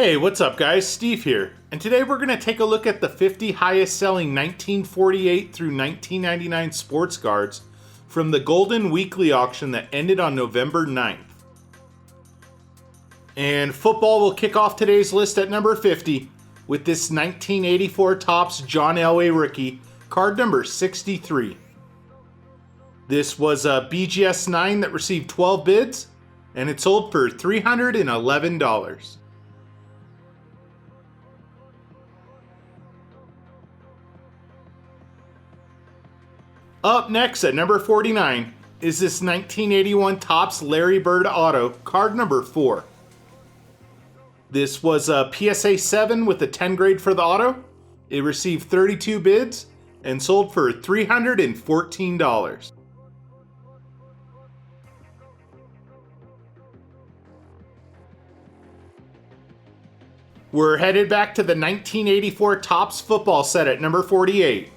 Hey, what's up guys? Steve here. And today we're going to take a look at the 50 highest selling 1948 through 1999 sports cards from the Goldin Weekly auction that ended on November 9th. And football will kick off today's list at number 50 with this 1984 Topps John Elway rookie, card number 63. This was a BGS 9 that received 12 bids, and it sold for $311. Up next at number 49 is this 1981 Topps Larry Bird auto, card number 4. This was a PSA 7 with a 10 grade for the auto. It received 32 bids and sold for $314. We're headed back to the 1984 Topps football set at number 48.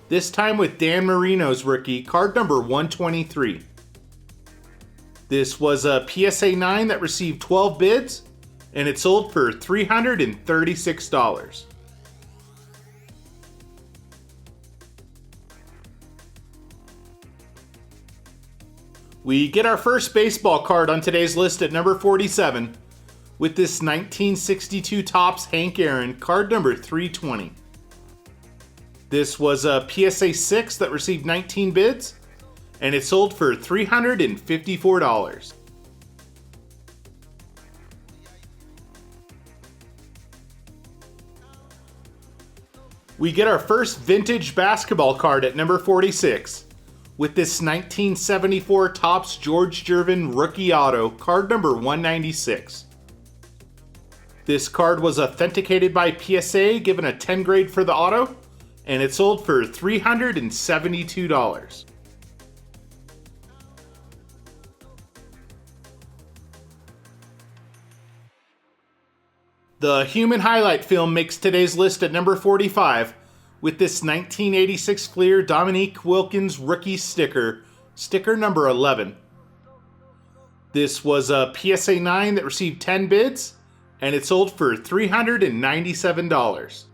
This time with Dan Marino's rookie, card number 123. This was a PSA 9 that received 12 bids, and it sold for $336. We get our first baseball card on today's list at number 47 with this 1962 Topps Hank Aaron, card number 320. This was a PSA 6 that received 19 bids, and it sold for $354. We get our first vintage basketball card at number 46 with this 1974 Topps George Gervin rookie auto, card number 196. This card was authenticated by PSA, given a 10 grade for the auto, and it sold for $372. The Human Highlight film makes today's list at number 45 with this 1986 Fleer Dominique Wilkins rookie sticker, sticker number 11. This was a PSA 9 that received 10 bids, and it sold for $397.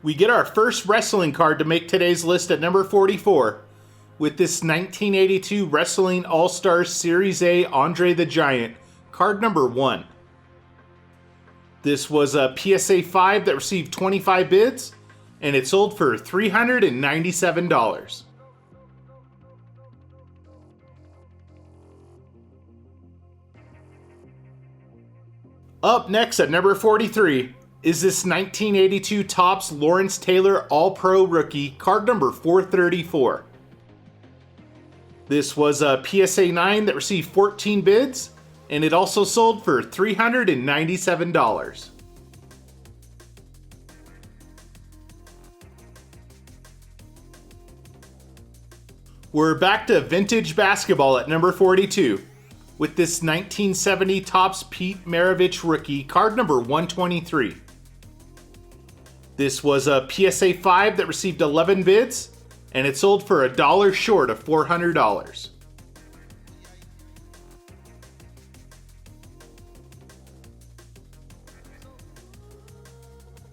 We get our first wrestling card to make today's list at number 44 with this 1982 Wrestling All-Stars Series A Andre the Giant, card number 1. This was a PSA 5 that received 25 bids, and it sold for $397. Up next at number 43 is this 1982 Topps Lawrence Taylor All-Pro rookie, card number 434. This was a PSA 9 that received 14 bids, and it also sold for $397. We're back to vintage basketball at number 42 with this 1970 Topps Pete Maravich rookie, card number 123. This was a PSA 5 that received 11 bids, and it sold for $1 short of $400.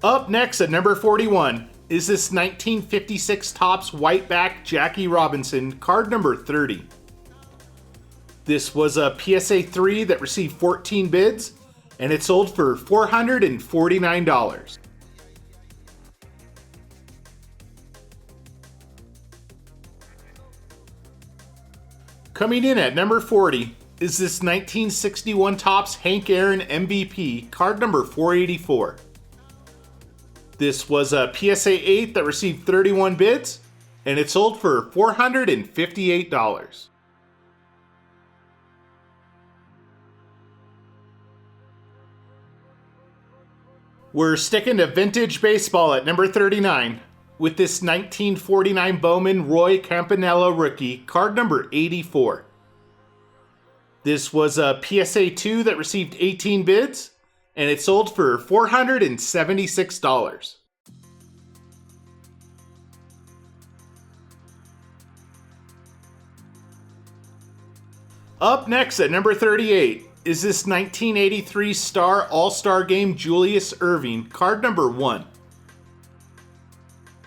Up next at number 41 is this 1956 Topps Whiteback Jackie Robinson, card number 30. This was a PSA 3 that received 14 bids, and it sold for $449. Coming in at number 40 is this 1961 Topps Hank Aaron MVP, card number 484. This was a PSA 8 that received 31 bids, and it sold for $458. We're sticking to vintage baseball at number 39 with this 1949 Bowman Roy Campanella rookie, card number 84. This was a PSA 2 that received 18 bids, and it sold for $476. Up next at number 38 is this 1983 Star All-Star Game Julius Erving, card number 1.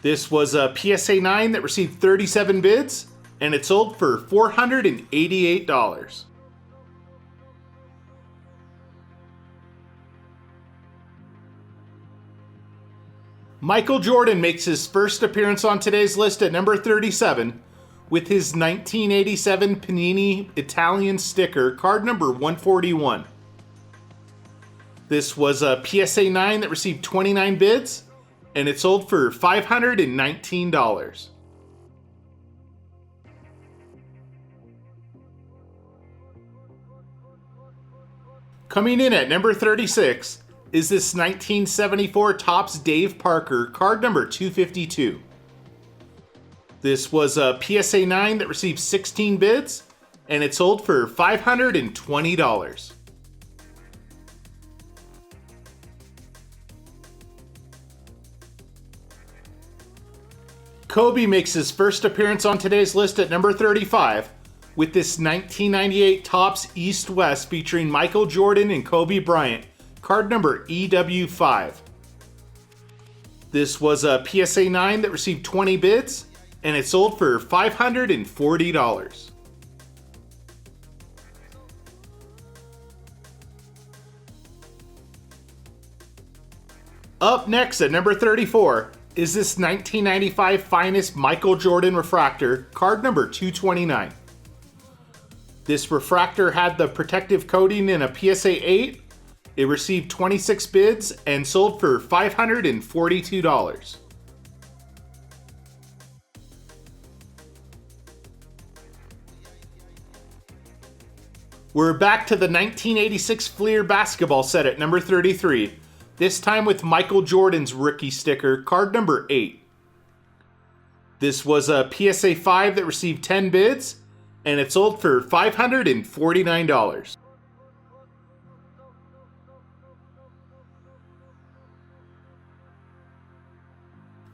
This was a PSA 9 that received 37 bids, and it sold for $488. Michael Jordan makes his first appearance on today's list at number 37 with his 1987 Panini Italian sticker, card number 141. This was a PSA 9 that received 29 bids, and it sold for $519. Coming in at number 36 is this 1974 Topps Dave Parker, card number 252. This was a PSA 9 that received 16 bids, and it sold for $520. Kobe makes his first appearance on today's list at number 35 with this 1998 Topps East-West featuring Michael Jordan and Kobe Bryant, card number EW5. This was a PSA 9 that received 20 bids, and it sold for $540. Up next at number 34 is this 1995 Finest Michael Jordan refractor, card number 229. This refractor had the protective coating in a PSA 8. It received 26 bids and sold for $542. We're back to the 1986 Fleer basketball set at number 33, this time with Michael Jordan's rookie sticker, card number 8. This was a PSA 5 that received 10 bids, and it sold for $549.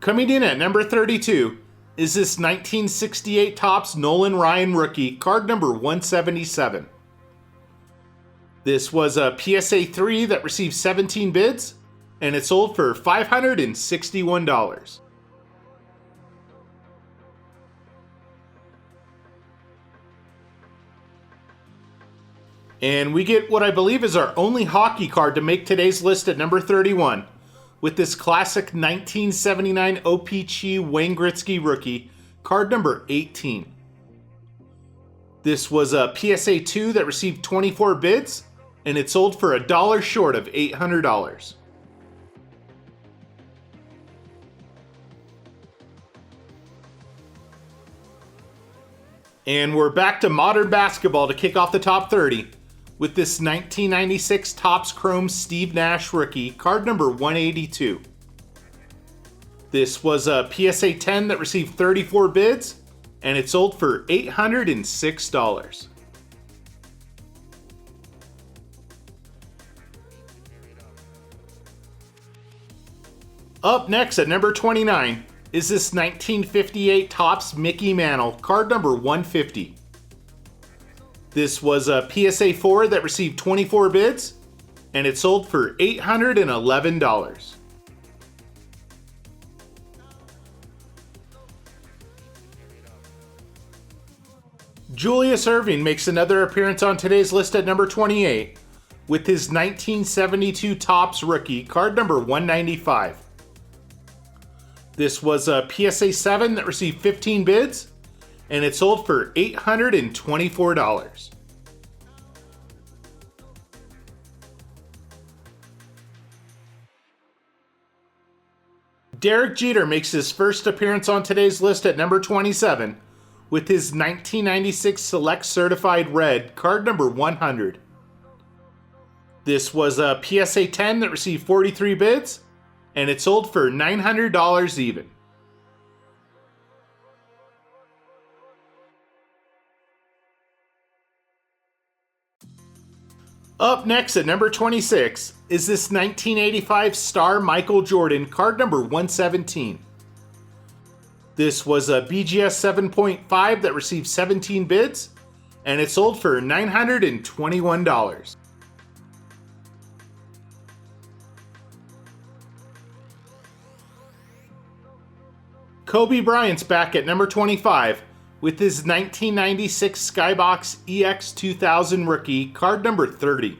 Coming in at number 32 is this 1968 Topps Nolan Ryan rookie, card number 177. This was a PSA 3 that received 17 bids, and it sold for $561. And we get what I believe is our only hockey card to make today's list at number 31. With this classic 1979 OPC Wayne Gretzky rookie, card number 18. This was a PSA 2 that received 24 bids, and it sold for $1 short of $800. And we're back to modern basketball to kick off the top 30. With this 1996 Topps Chrome Steve Nash rookie, card number 182. This was a PSA 10 that received 34 bids, and it sold for $806. Up next at number 29 is this 1958 Topps Mickey Mantle, card number 150. This was a PSA 4 that received 24 bids, and it sold for $811. Julius Erving makes another appearance on today's list at number 28 with his 1972 Topps rookie, card number 195. This was a PSA 7 that received 15 bids, and it sold for $824. Derek Jeter makes his first appearance on today's list at number 27 with his 1996 Select Certified Red, card number 100. This was a PSA 10 that received 43 bids, and it sold for $900 even. Up next at number 26 is this 1985 Star Michael Jordan, card number 117. This was a BGS 7.5 that received 17 bids, and it sold for $921. Kobe Bryant's back at number 25 with his 1996 Skybox EX2000 rookie, card number 30.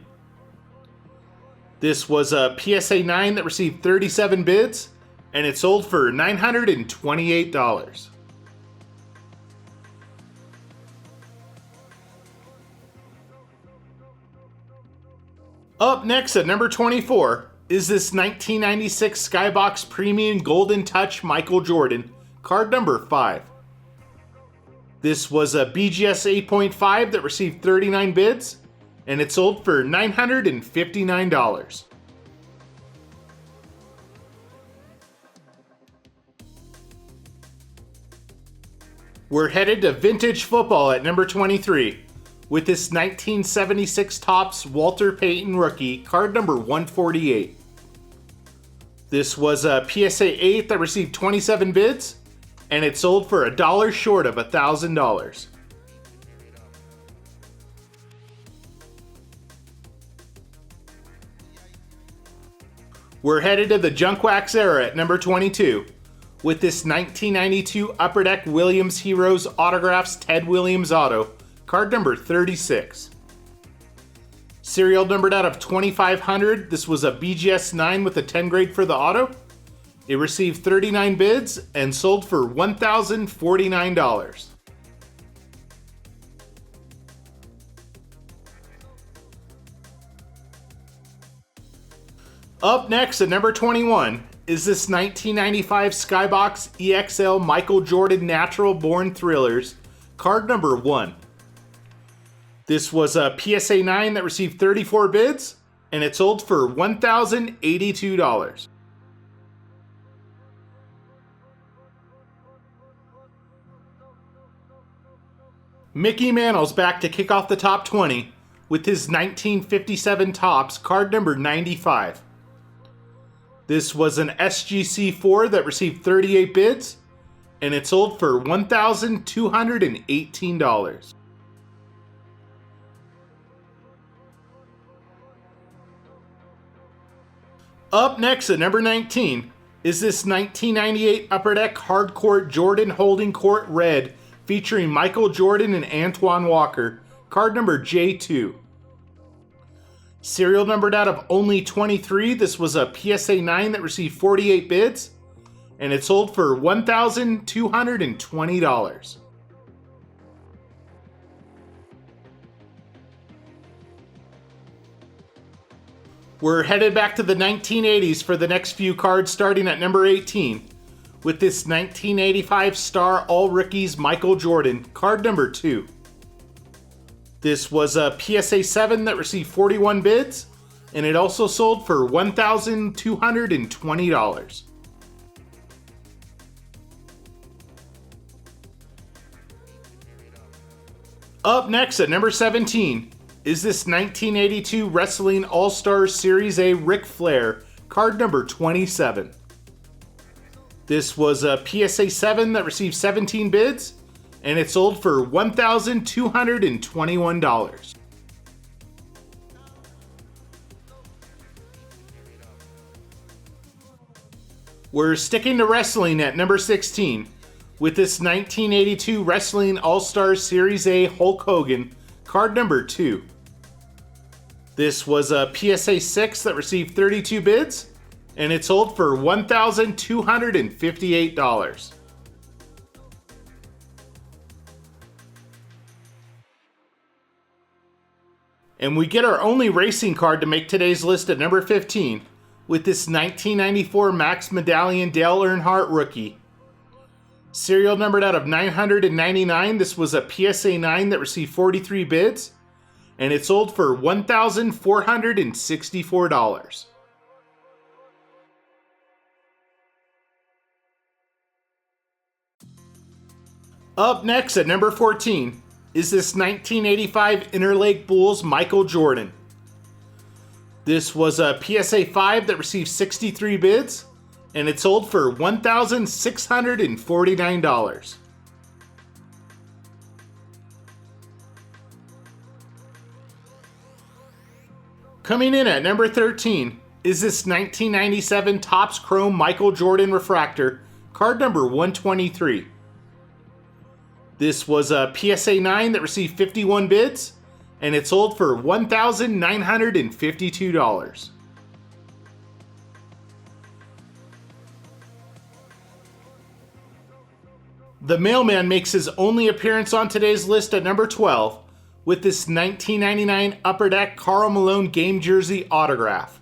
This was a PSA 9 that received 37 bids, and it sold for $928. Up next at number 24 is this 1996 Skybox Premium Golden Touch Michael Jordan, card number 5. This was a BGS 8.5 that received 39 bids, and it sold for $959. We're headed to vintage football at number 23 with this 1976 Topps Walter Payton rookie, card number 148. This was a PSA 8 that received 27 bids, and it sold for $1 short of $1,000. We're headed to the junk wax era at number 22 with this 1992 Upper Deck Williams Heroes Autographs Ted Williams Auto, card number 36. Serial numbered out of 2500, this was a BGS 9 with a 10 grade for the auto. It received 39 bids and sold for $1,049. Up next at number 21 is this 1995 Skybox EXL Michael Jordan Natural Born Thrillers, card number 1. This was a PSA 9 that received 34 bids, and it sold for $1,082. Mickey Mantle's back to kick off the top 20 with his 1957 Topps, card number 95. This was an SGC4 that received 38 bids, and it sold for $1,218. Up next at number 19 is this 1998 Upper Deck Hardcourt Jordan Holding Court Red featuring Michael Jordan and Antoine Walker, card number J2. Serial numbered out of only 23, this was a PSA 9 that received 48 bids, and it sold for $1,220. We're headed back to the 1980s for the next few cards, starting at number 18 with this 1985 Star All Rookies Michael Jordan, card number 2. This was a PSA 7 that received 41 bids, and it also sold for $1,220. Up next at number 17 is this 1982 Wrestling All-Stars Series A Ric Flair, card number 27. This was a PSA 7 that received 17 bids, and it sold for $1,221. We're sticking to wrestling at number 16 with this 1982 Wrestling All-Stars Series A Hulk Hogan, card number 2. This was a PSA 6 that received 32 bids, and it sold for $1,258. And we get our only racing card to make today's list at number 15 with this 1994 Max Medallion Dale Earnhardt rookie. Serial numbered out of 999, this was a PSA 9 that received 43 bids, and it sold for $1,464. Up next at number 14 is this 1985 Interlake Bulls Michael Jordan. This was a PSA 5 that received 63 bids, and it sold for $1,649. Coming in at number 13 is this 1997 Topps Chrome Michael Jordan Refractor, card number 123. This was a PSA 9 that received 51 bids, and it sold for $1,952. The Mailman makes his only appearance on today's list at number 12 with this 1999 Upper Deck Karl Malone game jersey autograph.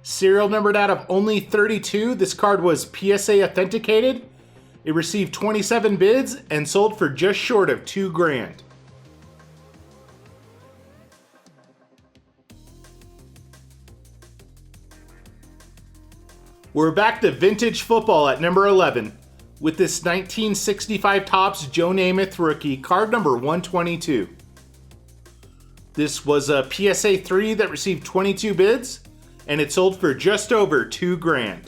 Serial numbered out of only 32, this card was PSA authenticated. It received 27 bids and sold for just short of $2,000. We're back to vintage football at number 11 with this 1965 Topps Joe Namath rookie, card number 122. This was a PSA 3 that received 22 bids, and it sold for just over $2,000.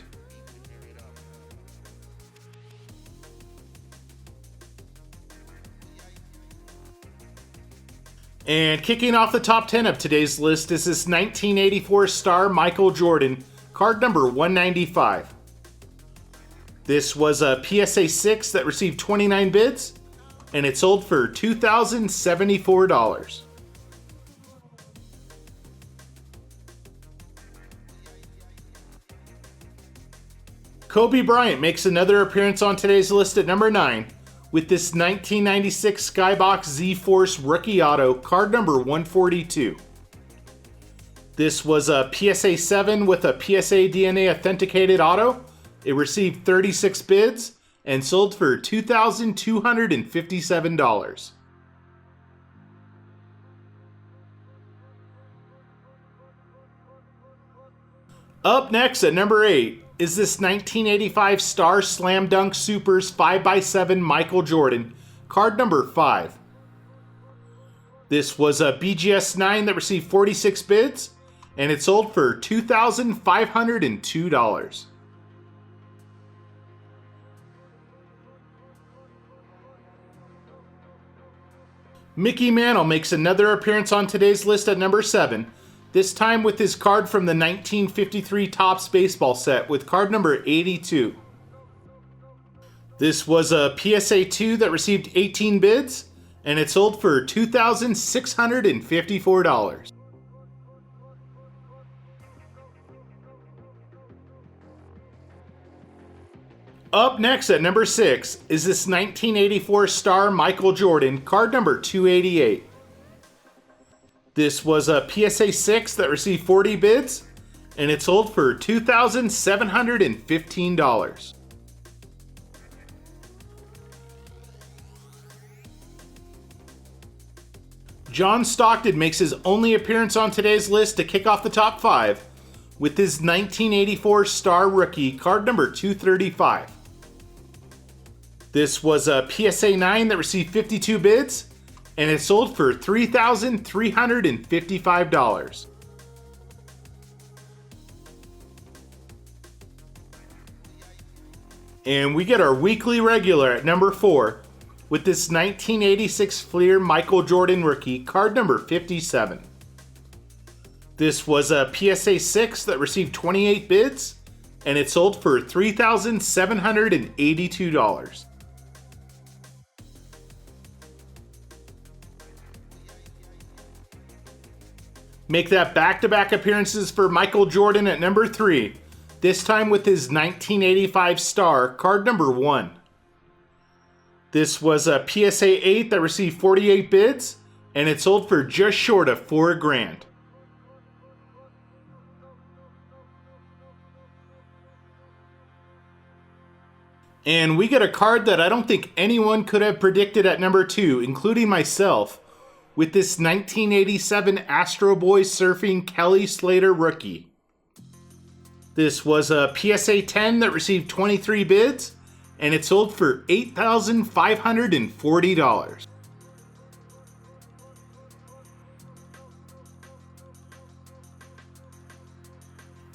And kicking off the top 10 of today's list is this 1984 star Michael Jordan, card number 195. This was a PSA 6 that received 29 bids, and it sold for $2,074. Kobe Bryant makes another appearance on today's list at number 9 with this 1996 Skybox Z-Force rookie auto, card number 142. This was a PSA 7 with a PSA DNA authenticated auto. It received 36 bids and sold for $2,257. Up next at number 8 is this 1985 Star Slam Dunk Supers 5x7 Michael Jordan, card number 5. This was a BGS 9 that received 46 bids, and it sold for $2,502. Mickey Mantle makes another appearance on today's list at number 7, this time with his card from the 1953 Topps baseball set with card number 82. This was a PSA 2 that received 18 bids, and it sold for $2,654. Up next at number 6 is this 1984 star Michael Jordan, card number 288. This was a PSA 6 that received 40 bids, and it sold for $2,715. John Stockton makes his only appearance on today's list to kick off the top 5 with his 1984 star rookie, card number 235. This was a PSA 9 that received 52 bids, and it sold for $3,355. And we get our weekly regular at number 4 with this 1986 Fleer Michael Jordan rookie, card number 57. This was a PSA 6 that received 28 bids, and it sold for $3,782. Make that back-to-back appearances for Michael Jordan at number 3, this time with his 1985 star, card number 1. This was a PSA 8 that received 48 bids, and it sold for just short of $4,000. And we get a card that I don't think anyone could have predicted at number 2, including myself, with this 1987 Astro Boy Surfing Kelly Slater rookie. This was a PSA 10 that received 23 bids, and it sold for $8,540.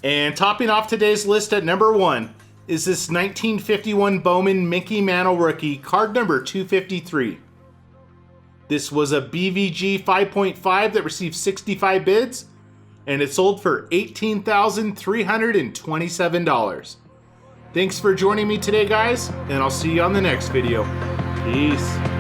And topping off today's list at number 1 is this 1951 Bowman Mickey Mantle rookie, card number 253. This was a BVG 5.5 that received 65 bids, and it sold for $18,327. Thanks for joining me today, guys, and I'll see you on the next video. Peace.